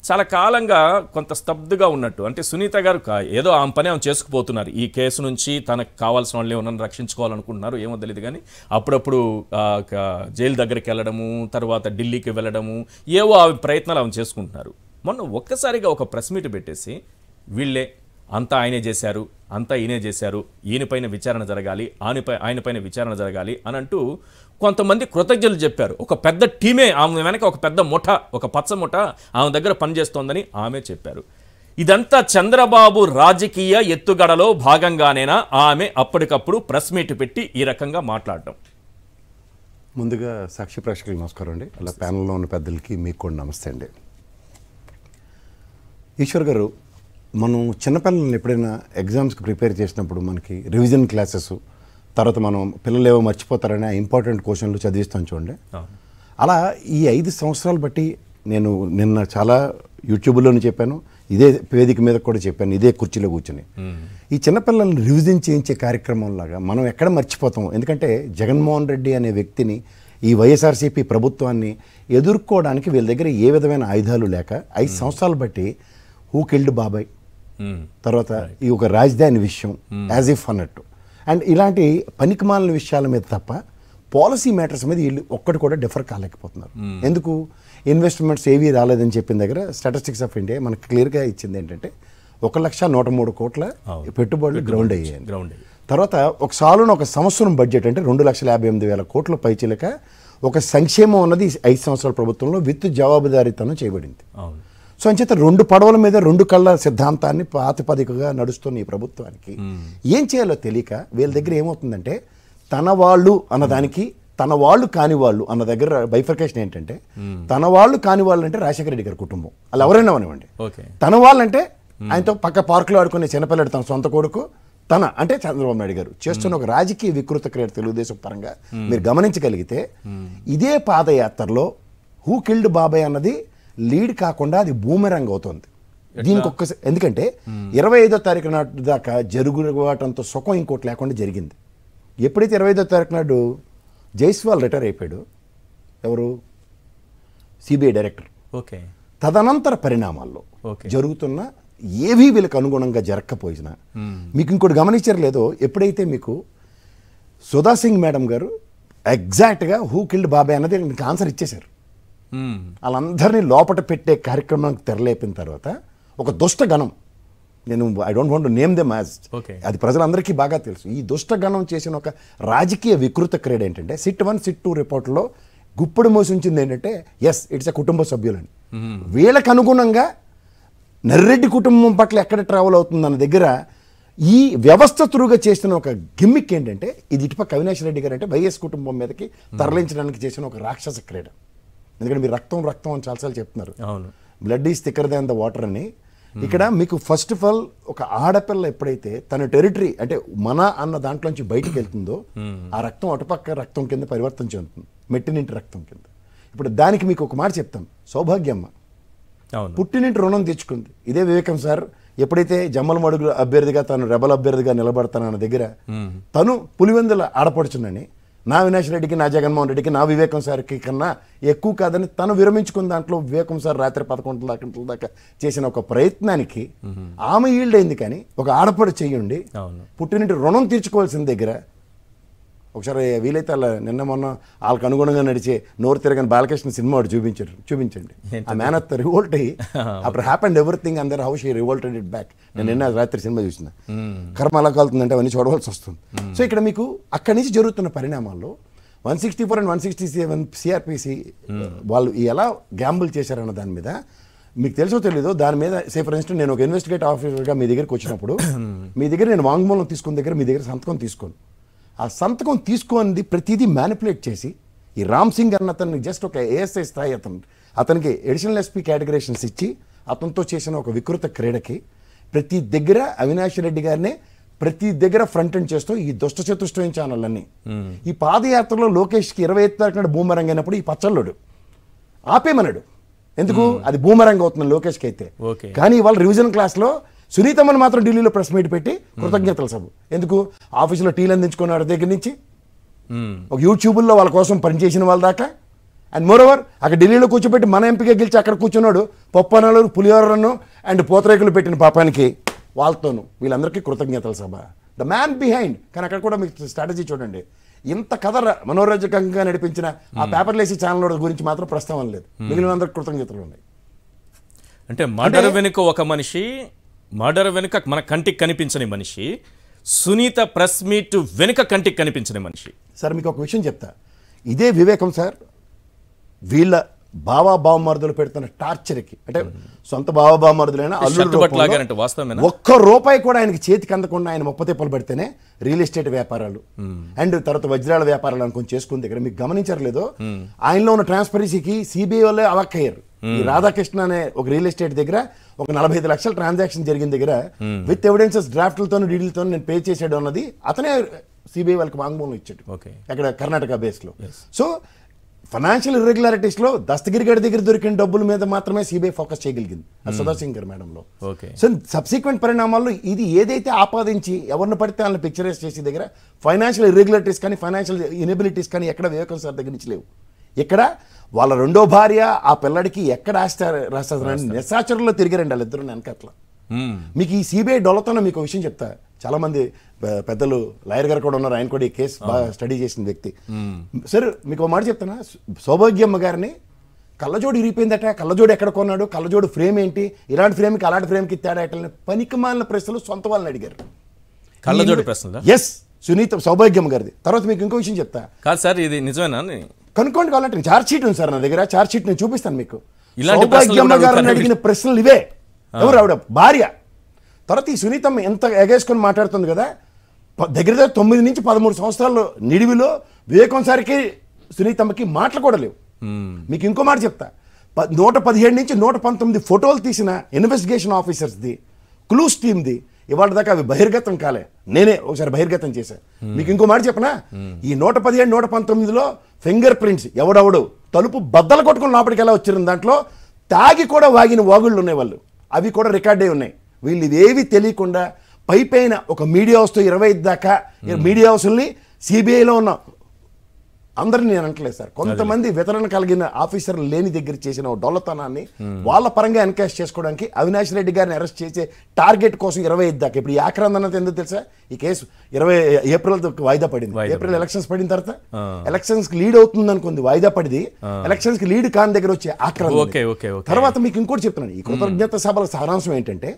చాలా కాలంగా కొంత స్తబ్దుగా ఉన్నట్టు, అంటే సునీత గారు ఏదో ఆమె పని ఆమె చేసుకుపోతున్నారు. ఈ కేసు నుంచి తనకు కావాల్సిన వాళ్ళు ఏమన్నా రక్షించుకోవాలనుకుంటున్నారు, ఏమో తెలియదు. కానీ అప్పుడప్పుడు జైలు దగ్గరికి వెళ్ళడము, తర్వాత ఢిల్లీకి వెళ్ళడము, ఏవో ఆమె ప్రయత్నాలు ఆమె చేసుకుంటున్నారు. మొన్న ఒక్కసారిగా ఒక ప్రెస్ మీట్ పెట్టేసి వీళ్ళే అంతా ఆయనే చేశారు, అంతా ఈయనే చేశారు, ఈయనపైన విచారణ జరగాలి, ఆయనపైన విచారణ జరగాలి అని అంటూ కొంతమంది కృతజ్ఞతలు చెప్పారు. ఒక పెద్ద టీమే ఆమె వెనక, ఒక పెద్ద ముఠ, ఒక పచ్చ ముఠ ఆమె దగ్గర పనిచేస్తోందని ఆమె చెప్పారు. ఇదంతా చంద్రబాబు రాజకీయ ఎత్తుగడలో భాగంగానేనా ఆమె అప్పటికప్పుడు ప్రెస్ మీట్ పెట్టి ఈ రకంగా మాట్లాడటం? ముందుగా సాక్షి ప్రేక్షకులకు నమస్కారం అండి. అలా ప్యానల్లో ఉన్న పెద్దలకి మీకు కూడా నమస్తే అండి. ఈశ్వర్ గారు, మనం చిన్నపిల్లల్ని ఎప్పుడైనా ఎగ్జామ్స్కి ప్రిపేర్ చేసినప్పుడు మనకి రివిజన్ క్లాసెస్, తర్వాత మనం పిల్లలు ఏవో మర్చిపోతారని ఇంపార్టెంట్ క్వశ్చన్లు చదివిస్తాం చూడండి. అలా ఈ 5 సంవత్సరాలు బట్టి నేను నిన్న చాలా యూట్యూబ్లోనే చెప్పాను, ఇదే వేదిక మీద కూడా చెప్పాను, ఇదే కుర్చీలో కూర్చుని ఈ చిన్నపిల్లల్ని రివిజన్ చేయించే కార్యక్రమంలాగా మనం ఎక్కడ మర్చిపోతాం. ఎందుకంటే జగన్మోహన్ రెడ్డి అనే వ్యక్తిని, ఈ వైఎస్ఆర్సీపీ ప్రభుత్వాన్ని ఎదుర్కోవడానికి వీళ్ళ దగ్గర ఏ విధమైన ఆయుధాలు లేక 5 సంవత్సరాలు బట్టి హూ కిల్డ్ బాబాయ్, తర్వాత ఈ ఒక రాజధాని విషయం యాజ్ ఇఫ్ అన్నట్టు, అండ్ ఇలాంటి పనికిమాలిన విషయాల మీద తప్ప పాలసీ మ్యాటర్స్ మీద వీళ్ళు ఒక్కటి కూడా డిఫర్ కాలేకపోతున్నారు. ఎందుకు? ఇన్వెస్ట్మెంట్స్ ఏవీ రాలేదని చెప్పిన దగ్గర స్టాటిస్టిక్స్ ఆఫ్ ఇండియా మనకు క్లియర్గా ఇచ్చింది ఏంటంటే 1,103 కోట్ల పెట్టుబడులు గ్రౌండ్ అయ్యాయి. తర్వాత ఒక సాలున ఒక సంవత్సరం బడ్జెట్ అంటే 2,58,000 కోట్ల పైచిలక ఒక సంక్షేమం అన్నది 5 సంవత్సరాల ప్రభుత్వంలో విత్ జవాబుదారీతనం చేయబడింది. సో అంచేత 2 పడవల మీద 2 కళ్ళ సిద్ధాంతాన్ని ప్రాతిపదికగా నడుస్తున్న ఈ ప్రభుత్వానికి ఏం చేయాలో తెలియక వీళ్ళ దగ్గర ఏమవుతుందంటే, తన వాళ్ళు అన్నదానికి తన వాళ్ళు కాని వాళ్ళు అన్న దగ్గర బైఫర్కేషన్ ఏంటంటే, తన వాళ్ళు కాని వాళ్ళు అంటే రాజశేఖర రెడ్డి గారి కుటుంబం, అలా ఎవరైనా అవనివ్వండి. తన వాళ్ళంటే ఆయనతో పక్క పార్కులో ఆడుకునే చిన్నపిల్లడు తన సొంత కొడుకు, తన అంటే చంద్రబాబు నాయుడు గారు చేస్తున్న ఒక రాజకీయ వికృత క్రియ తెలుగుదేశం పరంగా మీరు గమనించగలిగితే, ఇదే పాదయాత్రలో హూ కిల్డ్ బాబాయ్ అన్నది లీడ్ కాకుండా అది బూమెరాంగ్ అవుతుంది. దీనికి ఒక్కసారి ఎందుకంటే 25వ తారీఖు నాటి దాకా జరుగువాటంతో సుఖం ఇంకోటి లేకుండా జరిగింది. ఎప్పుడైతే 25వ తారీఖు నాడు జైస్వాల్ రిటైర్ అయిపోయాడు, ఎవరు సిబిఐ డైరెక్టర్, తదనంతర పరిణామాల్లో జరుగుతున్న ఏవీ వీళ్ళకి అనుగుణంగా జరగకపోయినా, మీకు ఇంకోటి గమనించారు లేదో, ఎప్పుడైతే మీకు సుధా సింగ్ మేడం గారు ఎగ్జాక్ట్గా హూ కిల్డ్ బాబాయ్ అన్నది మీకు ఆన్సర్ ఇచ్చేశారు. వాళ్ళందరినీ లోపట పెట్టే కార్యక్రమానికి తెరలేపిన తర్వాత ఒక దుష్ట గణం, నేను I don't want to name them as, అది ప్రజలందరికీ బాగా తెలుసు. ఈ దుష్ట గణం చేసిన ఒక రాజకీయ వికృత క్రీడ ఏంటంటే, సిట్ 1 సిట్ 2 రిపోర్ట్లో గుప్పుడు మోసి ఉంచింది ఏంటంటే, ఎస్ ఇట్స్ ఎ కుటుంబ సభ్యులని. వీళ్ళకు అనుగుణంగా నర్రెడ్డి కుటుంబం పట్ల ఎక్కడ ట్రావెల్ అవుతుందన్న దగ్గర ఈ వ్యవస్థ త్రూగా చేసిన ఒక గిమ్మిక్ ఏంటంటే, ఇది ఇటుపక్క అవినాష్ రెడ్డి గారు అంటే వైఎస్ కుటుంబం మీదకి తరలించడానికి చేసిన ఒక రాక్షస క్రీడ. ఎందుకంటే మీరు రక్తం రక్తం అని చాలాసార్లు చెప్తున్నారు, blood is thicker than the water అని. ఇక్కడ మీకు ఫస్ట్ ఆఫ్ ఆల్ ఒక ఆడపిల్ల ఎప్పుడైతే తన టెరిటరీ అంటే మన అన్న దాంట్లోంచి బయటకు వెళ్తుందో, ఆ రక్తం అటుపక్క రక్తం కింద పరివర్తన చెందుతుంది, మెట్టినింటి రక్తం కింద. ఇప్పుడు దానికి మీకు ఒక మాట చెప్తాం, సౌభాగ్యమ్మ పుట్టినింటి రుణం తెచ్చుకుంది. ఇదే వివేకం సార్ ఎప్పుడైతే జమ్మలమడుగు అభ్యర్థిగా తను రెబల్ అభ్యర్థిగా నిలబడతానన్న దగ్గర తను పులివెందుల ఆడపడుచునని, నా అవినాష్ రెడ్డికి, నా జగన్మోహన్ రెడ్డికి, నా వివేకం సార్కి కన్నా ఎక్కువ కాదని తను విరమించుకున్న దాంట్లో వివేకం సార్ రాత్రి 11 గంటల దాకా చేసిన ఒక ప్రయత్నానికి ఆమె ఈల్డ్ అయింది. కానీ ఒక ఆడపడి చెయ్యండి పుట్టినింటి రుణం తీర్చుకోవాల్సిన దగ్గర ఒకసారి వీలైతే అలా నిన్న మొన్న వాళ్ళకి అనుగుణంగా నడిచే నోరు తిరగని బాలకృష్ణ సినిమా ఒకటి చూపించండి. ఆ మ్యాన్ ఆఫ్ ద రివోల్ట్ అయ్యి అప్పుడు హ్యాపెండ్ ఎవ్రీథింగ్ అందర్ how she revolted it back. నేను నిన్న రాత్రి సినిమా చూసిన, కర్మ ఎలా కాలుతుందంటే అవన్నీ చూడవలసి వస్తుంది. సో ఇక్కడ మీకు అక్కడి నుంచి జరుగుతున్న పరిణామాల్లో 164 and 167 సిఆర్పిసి వాళ్ళు ఎలా గ్యాంబుల్ చేశారన్న దాని మీద మీకు తెలుసో తెలీదో, దాని మీద సే ఫర్ ఇన్స్టెన్స్ నేను ఒక ఇన్వెస్టిగేటివ్ ఆఫీసర్గా మీ దగ్గరికి వచ్చినప్పుడు మీ దగ్గర నేను వాంగ్మూలం తీసుకున్న దగ్గర మీ దగ్గర సంతకం తీసుకోను. ఆ సంతకం తీసుకొని ప్రతిదీ మ్యానిపులేట్ చేసి ఈ రామ్ సింగ్ అన్న అతన్ని జస్ట్ ఒక ఏఎస్ఐ స్థాయి అతనికి ఎడిషనల్ ఎస్పీ కేటగరేషన్స్ ఇచ్చి అతనితో చేసిన ఒక వికృత క్రీడకి ప్రతి దగ్గర అవినాష్ రెడ్డి గారినే ప్రతి దగ్గర ఫ్రంట్ ఎండ్ చేస్తూ ఈ దుష్ట చతుష్టయం ఛానల్ అన్ని ఈ పాదయాత్రలో లోకేష్కి 25వ తారీఖు నాడు బూమరంగ్ అయినప్పుడు ఈ పచ్చళ్ళుడు ఆపేమన్నాడు. ఎందుకు? అది బూమరంగ్ అవుతుంది లోకేష్కి అయితే. కానీ ఇవాళ రివిజన్ క్లాస్లో సునీతమ్మని మాత్రం ఢిల్లీలో ప్రెస్ మీట్ పెట్టి కృతజ్ఞతలు సభ. ఎందుకు? ఆఫీసులో టీలు అందించుకున్న దగ్గర నుంచి ఒక యూట్యూబ్లో వాళ్ళ కోసం పనిచేసిన వాళ్ళ దాకా అండ్ మోరోవర్ అక్కడ ఢిల్లీలో కూర్చోబెట్టి మన ఎంపీగా గెలిచి అక్కడ కూర్చున్నాడు పప్పనాలు పులిహోరను అండ్ పూతరేకులు పెట్టిన పాపానికి వాళ్ళతోనూ వీళ్ళందరికీ కృతజ్ఞతలు సభ. The man behind. కానీ అక్కడ కూడా మీకు స్ట్రాటజీ చూడండి, ఇంత కథ మనోరంజకంగా నడిపించిన ఆ పేపర్లేసి ఛానల్ గురించి మాత్రం ప్రస్తావన లేదు. మిగిలిన అందరికి కృతజ్ఞతలు ఉన్నాయి. అంటే మర్డర్ వెనుక ఒక మనిషి, మర్డర్ వెనుక మన కంటికి కనిపించని మనిషి, సునీత ప్రెస్ మీట్ వెనుక కంటికి కనిపించని మనిషి. సార్ మీకు ఒక విషయం చెప్తా, ఇదే వివేకం సార్ వీళ్ళ బావమరుదులు పెడుతున్న టార్చర్కి, అంటే సొంత బావమరుదులైనా ఒక్క రూపాయి కూడా ఆయనకి చేతికి అందకుండా ఆయన ముప్పతిప్పలు పెడితేనే రియల్ ఎస్టేట్ వ్యాపారాలు అండ్ తర్వాత వజ్రాల వ్యాపారాలు అనుకుని చేసుకుంది. ఇక్కడ మీకు గమనించారు లేదో, ఆయనలో ఉన్న ట్రాన్స్పరెన్సీకి సిబిఐ వాళ్ళే అవక్కయ్యారు. ఈ రాధాకృష్ణ అనే ఒక రియల్ ఎస్టేట్ దగ్గర ఒక 45 లక్షల ట్రాన్సాక్షన్ జరిగిన దగ్గర విత్ ఎవిడెన్సెస్ డ్రాఫ్ట్లతో డీడీలతో నేను పే చేసాడు అన్నది అతనే సిబిఐ వాళ్ళకి వాంగ్మూలం ఇచ్చాడు అక్కడ కర్ణాటక బేస్లో. సో ఫైనాన్షియల్ ఇర్రెగ్యులారిటీస్లో దస్తగిరి గారి దగ్గర దొరికిన డబ్బుల మీద మాత్రమే సిబిఐ ఫోకస్ చేయగలిగింది సదాశివ్ గారి మేడంలో. సో సబ్సిక్వెంట్ పరిణామాల్లో ఇది ఏదైతే ఆపాదించి ఎవరిని పడితే వాళ్ళని పిక్చరైజ్ చేసే దగ్గర ఫైనాన్షియల్ ఇర్రెగ్యులారిటీస్ కానీ ఫైనాన్షియల్ ఇనబిలిటీస్ కానీ ఎక్కడ వివేకం సార్ దగ్గర నుంచి లేవు. ఇక్కడ వాళ్ళ రెండో భార్య ఆ పిల్లడికి ఎక్కడ రాస్తారని నిశాచరులో తిరిగారండి వాళ్ళిద్దరు వెనకట్ల. మీకు ఈ సిబిఐ డొలతోనే మీకు విషయం చెప్తా, చాలా మంది పెద్దలు లాయర్ గారు కూడా ఉన్నారు, ఆయన కూడా ఈ కేసు బాగా స్టడీ చేసిన వ్యక్తి. సార్ మీకు ఒక మాట చెప్తానా, సౌభాగ్యమ్మ గారిని కళ్ళజోడు ఇరిగిపోయిందట, కళ్ళజోడు ఎక్కడ కొన్నాడు, కళ్ళజోడు ఫ్రేమ్ ఏంటి, ఇలాంటి ఫ్రేమ్కి అలాంటి ఫ్రేమ్కి తేడా ఎట్లని పనికిమాలిన ప్రశ్నలు సొంత వాళ్ళని అడిగారు. కళ్ళజోడు ప్రశ్నలు ఎస్ సునీత సౌభాగ్యమ్మ గారిది. తర్వాత మీకు ఇంకో విషయం చెప్తా, కాదు సార్ ఇది నిజమేనా కనుక్కోండి కావాలంటే ఛార్జ్ షీట్ ఉంది సార్ నా దగ్గర, ఛార్జ్ షీట్ నేను చూపిస్తాను మీకు. సౌభాగ్యమ్మ గారిని అడిగిన ప్రశ్నలు ఇవే. ఎవరు ఆవిడ భార్య. తర్వాత ఈ సునీతమ్మ ఎంత ఎగేసుకొని మాట్లాడుతుంది కదా, దగ్గర 9 నుంచి 13 సంవత్సరాలు నిడివిలో వివేకం సారికి సునీతమ్మకి మాటలు కూడా లేవు. మీకు ఇంకో మాట చెప్తా, 117 నుంచి 119 ఫోటోలు తీసిన ఇన్వెస్టిగేషన్ ఆఫీసర్స్ది, క్లూస్ టీమ్ది ఇవాళ దాకా అవి బహిర్గతం కాలే, నేనే ఒకసారి బహిర్గతం చేశాను. మీకు ఇంకో మాట చెప్పనా, ఈ 117 119లో ఫింగర్ ప్రింట్స్ ఎవడెవడు తలుపు బద్దలు కొట్టుకుని లోపలికి ఎలా వచ్చారు దాంట్లో తాగి కూడా వాగిన వాగుళ్ళు ఉన్నాయి వాళ్ళు, అవి కూడా రికార్డ్ అయి ఉన్నాయి. వీళ్ళు ఇవేవి తెలియకుండా పైపైన ఒక మీడియా హౌస్తో 25 దాకా మీడియా హౌస్ని సిబిఐలో ఉన్న అందరినీ నేను అంటలేదు సార్, కొంతమంది వితరణ కలిగిన ఆఫీసర్లు లేని దగ్గర చేసిన డొల్లతనాన్ని వాళ్ళ పరంగా ఎన్కాష్ చేసుకోవడానికి అవినాష్ రెడ్డి గారిని అరెస్ట్ చేసే టార్గెట్ కోసం 25 దాకా. ఇప్పుడు ఈ ఆక్రాంత అన్నది ఎందుకు తెలుసా, ఈ కేసు 20 ఏప్రిల్ వాయిదా పడింది. ఏప్రిల్ ఎలక్షన్స్ పడిన తర్వాత ఎలక్షన్స్ కి లీడ్ అవుతుంది అనుకుంది, వాయిదా పడింది. ఎలక్షన్స్ కి లీడ్ కాని దగ్గర వచ్చే ఆక్రాంత. తర్వాత మీకు ఇంకోటి చెప్తున్నాను, ఈ కృతజ్ఞత సభల సారాంశం ఏంటంటే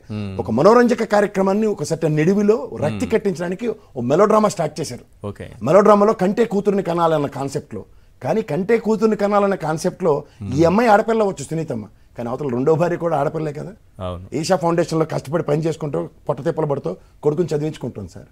ఒక మనోరంజక కార్యక్రమాన్ని ఒక సర్టన్ నిడివిలో రక్తి కట్టించడానికి ఒక మెలోడ్రామా స్టార్ట్ చేశారు. మెలోడ్రామాలో కంటే కూతురుని కనాలన్న కాన్సెప్ట్లో, కానీ కంటే కూతుర్ని కనాలనే కాన్సెప్ట్లో ఈ అమ్మాయి ఆడపిల్ల వచ్చు సునీతమ్మ, కానీ అవతల రెండో భార్య కూడా ఆడపిల్లే కదా. ఈషా ఫౌండేషన్లో కష్టపడి పని చేసుకుంటూ పొట్టతిప్పలు పడుతూ కొడుకుని చదివించుకుంటుంది సార్.